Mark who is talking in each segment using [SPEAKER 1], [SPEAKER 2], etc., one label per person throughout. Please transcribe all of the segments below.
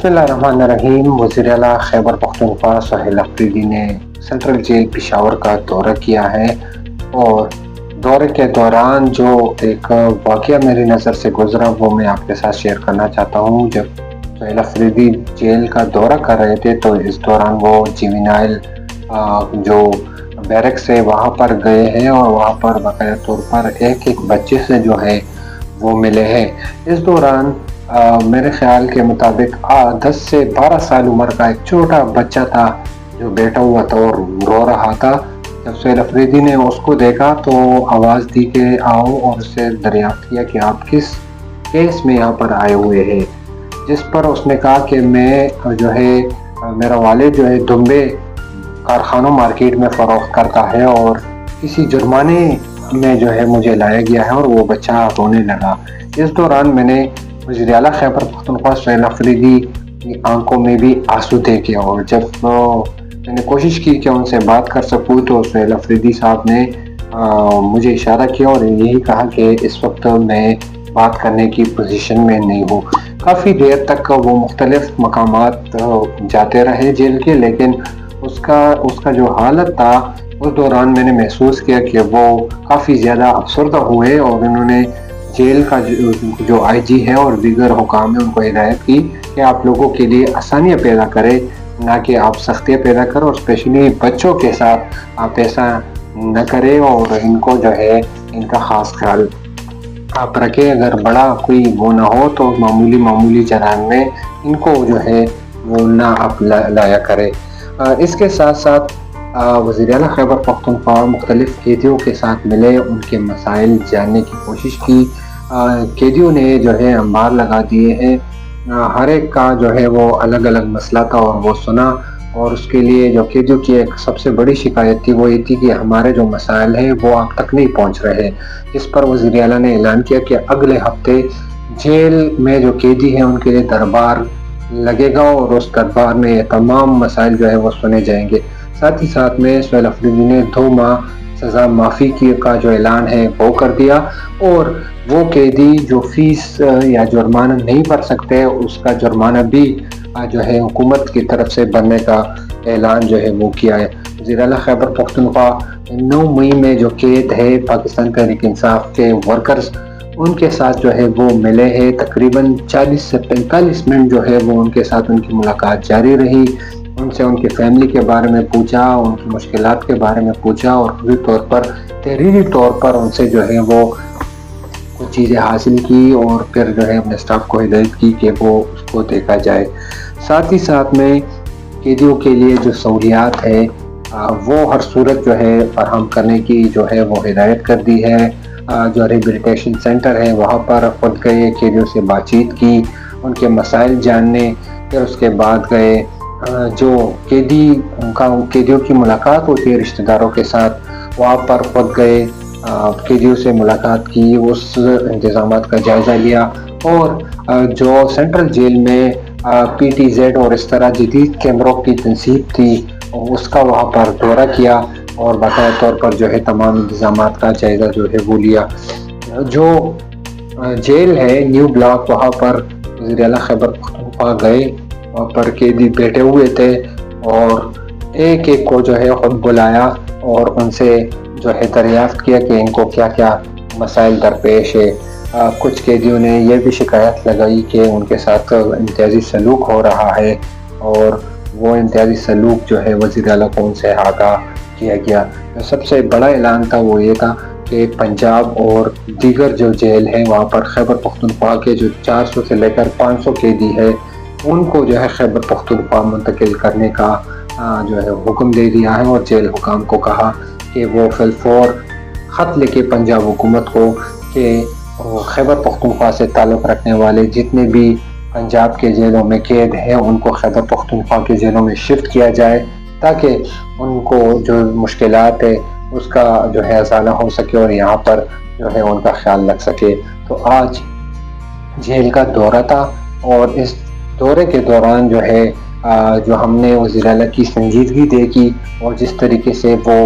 [SPEAKER 1] बिस्मिल्लाहिर्रहमानिर्रहीम। वज़ीर आला खैबर पख्तूनख्वा सुहेल अफरीदी ने सेंट्रल जेल पेशावर का दौरा किया है और दौरे के दौरान जो एक वाक़या मेरी नज़र से गुज़रा वो मैं आपके साथ शेयर करना चाहता हूँ। जब सुहेल अफरीदी जेल का दौरा कर रहे थे तो इस दौरान वो जुवेनाइल जो बैरक्स है वहाँ पर गए हैं और वहाँ पर बाकायदा तौर पर एक एक बच्चे से जो है वो मिले हैं। इस दौरान मेरे ख्याल के मुताबिक 10 से 12 साल उम्र का एक छोटा बच्चा था जो बैठा हुआ था और रो रहा था। जब सुहेल अफरीदी ने उसको देखा तो आवाज़ दी कि आओ और उससे दरियाफ्त किया कि आप किस केस में यहाँ पर आए हुए हैं। जिस पर उसने कहा कि मैं जो है मेरा वालिद जो है दुम्बे कारखानों मार्केट में फ़रोख्त करता है और किसी जुर्माने में जो है मुझे लाया गया है और वो बच्चा रोने लगा। इस दौरान मैंने वज़ीर आला खैबर पख्तूनख्वा सुहेल अफरीदी की आंखों में भी आंसू देखे और जब मैंने कोशिश की कि उनसे बात कर सकूँ तो सुहेल अफरीदी साहब ने मुझे इशारा किया और यही कहा कि इस वक्त मैं बात करने की पोजीशन में नहीं हूँ। काफ़ी देर तक वो मुख्तलिफ मकामात जाते रहे जेल के, लेकिन उसका जो हालत था उस दौरान मैंने महसूस किया कि वो काफ़ी ज़्यादा अफसरदा हुए और उन्होंने जेल का जो आईजी है और दीगर हुकाम है उनको हिदायत की कि आप लोगों के लिए आसानियाँ पैदा करें, ना कि आप सख्तियाँ पैदा करें और स्पेशली बच्चों के साथ आप ऐसा न करें और इनको जो है इनका ख़ास ख्याल आप रखें। अगर बड़ा कोई वो ना हो तो मामूली जराइम में इनको जो है वो ना आप लाया करें। इसके साथ साथ वज़ीर आला खैबर पख्तूनख्वा मुख्तलिफ कैदियों के साथ मिले, उनके मसाइल जानने की कोशिश की। कैदियों ने जो है अंबार लगा दिए हैं, हर एक का जो है वो अलग अलग मसला था और वो सुना और उसके लिए जो कैदियों की एक सबसे बड़ी शिकायत थी वो ये थी कि हमारे जो मसाइल हैं वो आप तक नहीं पहुंच रहे। इस पर वज़ीर आला ने ऐलान किया कि अगले हफ्ते जेल में जो कैदी हैं उनके लिए दरबार लगेगा और उस दरबार में ये तमाम मसाइल जो है वो सुने जाएंगे। साथ ही साथ में सुहेल अफरीदी ने 2 माह सज़ा माफ़ी की का जो ऐलान है वो कर दिया और वो कैदी जो फीस या जुर्माना नहीं भर सकते उसका जुर्माना भी जो है हुकूमत की तरफ से भरने का ऐलान जो है वो किया है। वज़ीर आला खैबर पख्तूनख्वा 9 मई में जो कैद है पाकिस्तान तहरीक इंसाफ के वर्कर्स उनके साथ जो है वो मिले हैं। तकरीबन 40 से 45 मिनट जो है वो उनके साथ उनकी मुलाकात जारी रही। उनसे उनकी फैमिली के बारे में पूछा, उनकी मुश्किलात के बारे में पूछा और खुली तौर पर तहरीरी तौर पर उनसे जो है वो कुछ चीज़ें हासिल की और फिर जो है अपने स्टाफ को हिदायत की कि वो उसको देखा जाए। साथ ही साथ में कैदियों के लिए जो सहूलियात है वो हर सूरत जो है फराहम करने की जो है वो हिदायत कर दी है। जो रिहेबिलिटेशन सेंटर है वहाँ पर खुद गए, कैदियों से बातचीत की, उनके मसाइल जानने, फिर उसके बाद गए जो कैदियों की मुलाकात होती है रिश्तेदारों के साथ वहाँ पर खुद गए, कैदियों से मुलाकात की, उस इंतज़ामात का जायज़ा लिया और जो सेंट्रल जेल में PTZ और इस तरह जदीद कैमरों की तनसीब थी उसका वहाँ पर दौरा किया और बाकायदा तौर पर जो है तमाम इंतज़ामात का जायज़ा जो है वो लिया। जो जेल है न्यू ब्लॉक वहाँ पर वज़ीर आला खैबर पख्तूनख्वा गए, वहाँ पर कैदी बैठे हुए थे और एक एक को जो है खुद बुलाया और उनसे जो है दरियाफ्त किया कि इनको क्या क्या मसाइल दरपेश है। कुछ कैदियों ने यह भी शिकायत लगाई कि उनके साथ इम्तियाजी सलूक हो रहा है और वो इम्तियाजी सलूक जो है वज़ीर आला को उनसे आगाह किया गया। जो सबसे बड़ा ऐलान था वो ये था कि पंजाब और दीगर जो जेल है वहाँ पर खैबर पख्तूनख्वा के जो 400 से लेकर 500 कैदी है उनको जो है खैबर पख्तूनख्वा मुंतकिल करने का जो है हुक्म दे दिया है और जेल हुकाम को कहा कि वो फिलफौर ख़त लिखे पंजाब हुकूमत को कि खैबर पख्तूनख्वा से ताल्लुक़ रखने वाले जितने भी पंजाब के जेलों में कैद हैं उनको खैबर पख्तूनख्वा के जेलों में शिफ्ट किया जाए ताकि उनको जो मुश्किलात है उसका जो है अज़ाला हो सके और यहाँ पर जो है उनका ख्याल रख सके। तो आज जेल का दौरा था और इस दौरे के दौरान जो है जो हमने वज़ीर आला की संजीदगी देखी और जिस तरीके से वो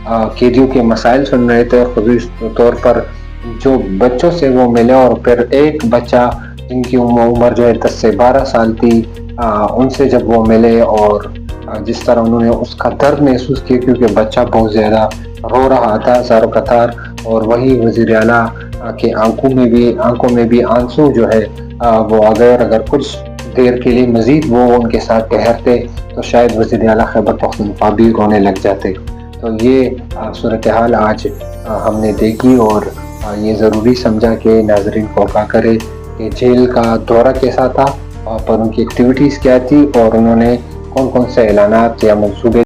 [SPEAKER 1] कैदियों के मसाइल सुन रहे थे और ख़ुसूस तौर पर जो बच्चों से वो मिले और फिर एक बच्चा जिनकी उम्र जो है 10 से 12 साल थी ان سے جب وہ ملے اور جس طرح انہوں نے اس کا درد محسوس کیا، کیونکہ بچہ بہت زیادہ رو رہا تھا زار و قطار، اور وہی وزیر اعلیٰ کے آنکھوں میں بھی آنسو جو ہے وہ اگر کچھ دیر کے لیے مزید وہ ان کے ساتھ ٹھہرتے تو شاید وزیر اعلیٰ خیبر پختونخوا بھی رونے لگ جاتے۔ تو یہ صورتحال آج ہم نے دیکھی، اور یہ ضروری سمجھا کہ ناظرین کو آگاہ کرے کہ جیل کا دورہ کیسا تھا، پر ان کی ایکٹیویٹیز کیا تھی، اور انہوں نے کون کون سے اعلانات یا منصوبے